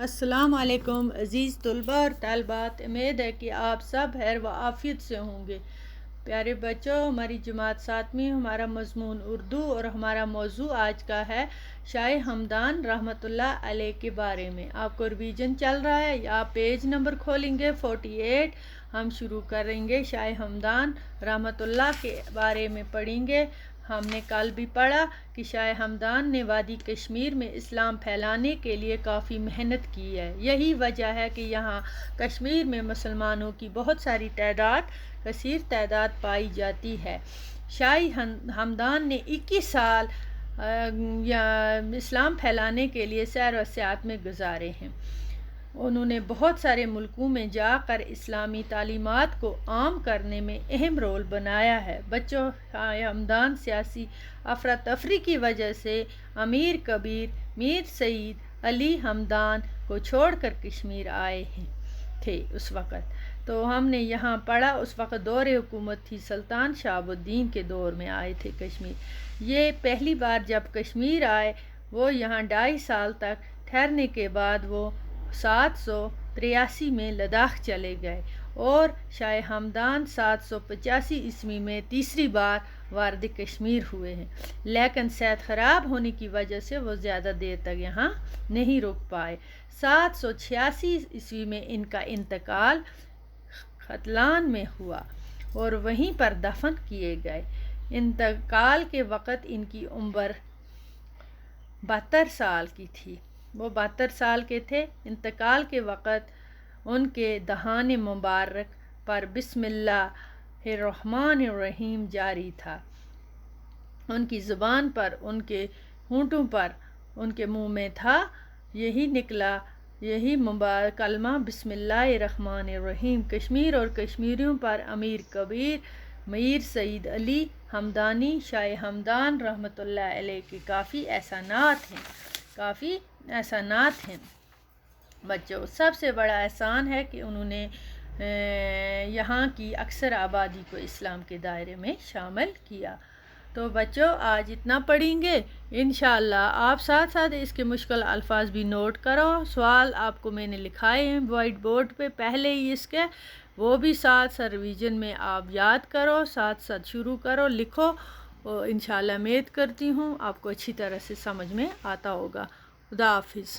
السلام علیکم عزیز طلباء اور طالبات، امید ہے کہ آپ سب خیر و عافیت سے ہوں گے۔ پیارے بچوں، ہماری جماعت ساتویں، ہمارا مضمون اردو اور ہمارا موضوع آج کا ہے شاہ ہمدان رحمۃ اللہ علیہ کے بارے میں۔ آپ کو ریویژن چل رہا ہے، آپ پیج نمبر کھولیں گے 48۔ ہم شروع کریں گے شاہ ہمدان رحمۃ اللہ کے بارے میں پڑھیں گے۔ ہم نے کل بھی پڑھا کہ شاہ ہمدان نے وادی کشمیر میں اسلام پھیلانے کے لیے کافی محنت کی ہے۔ یہی وجہ ہے کہ یہاں کشمیر میں مسلمانوں کی بہت ساری کثیر تعداد پائی جاتی ہے۔ شاہ ہمدان نے 21 سال اسلام پھیلانے کے لیے سیر و سیاحت میں گزارے ہیں۔ انہوں نے بہت سارے ملکوں میں جا کر اسلامی تعلیمات کو عام کرنے میں اہم رول بنایا ہے۔ بچوں، شاہ ہمدان سیاسی افراتفری کی وجہ سے امیر کبیر میر سید علی ہمدان کو چھوڑ کر کشمیر آئے تھے۔ اس وقت تو ہم نے یہاں پڑھا، اس وقت دور حکومت تھی سلطان شہاب الدین کے دور میں آئے تھے کشمیر۔ یہ پہلی بار جب کشمیر آئے، وہ یہاں 2.5 سال تک ٹھہرنے کے بعد وہ 783 میں لداخ چلے گئے اور شاہ ہمدان 785 عیسوی میں تیسری بار وارد کشمیر ہوئے ہیں، لیکن صحت خراب ہونے کی وجہ سے وہ زیادہ دیر تک یہاں نہیں رک پائے۔ 786 عیسوی میں ان کا انتقال ختلان میں ہوا اور وہیں پر دفن کیے گئے۔ انتقال کے وقت ان کی عمر 72 سال کی تھی۔ وہ 72 سال کے تھے۔ انتقال کے وقت ان کے دہان مبارک پر بسم اللہ الرحمن الرحیم جاری تھا۔ ان کی زبان پر، ان کے ہونٹوں پر، ان کے منہ میں تھا، یہی نکلا، یہی مبارک کلمہ بسم اللہ الرحمن الرحیم۔ کشمیر اور کشمیریوں پر امیر کبیر میر سید علی ہمدانی شاہ ہمدان رحمۃ اللہ علیہ کے کافی احسانات ہیں۔ بچوں، سب سے بڑا احسان ہے کہ انہوں نے یہاں کی اکثر آبادی کو اسلام کے دائرے میں شامل کیا۔ تو بچوں، آج اتنا پڑھیں گے۔ انشاءاللہ آپ ساتھ ساتھ اس کے مشکل الفاظ بھی نوٹ کرو۔ سوال آپ کو میں نے لکھائے ہیں وائٹ بورڈ پہ پہلے ہی اس کے، وہ بھی ساتھ ساتھ ریویژن میں آپ یاد کرو، ساتھ ساتھ شروع کرو، لکھو۔ اور انشاءاللہ امید کرتی ہوں آپ کو اچھی طرح سے سمجھ میں آتا ہوگا۔ خدا حافظ۔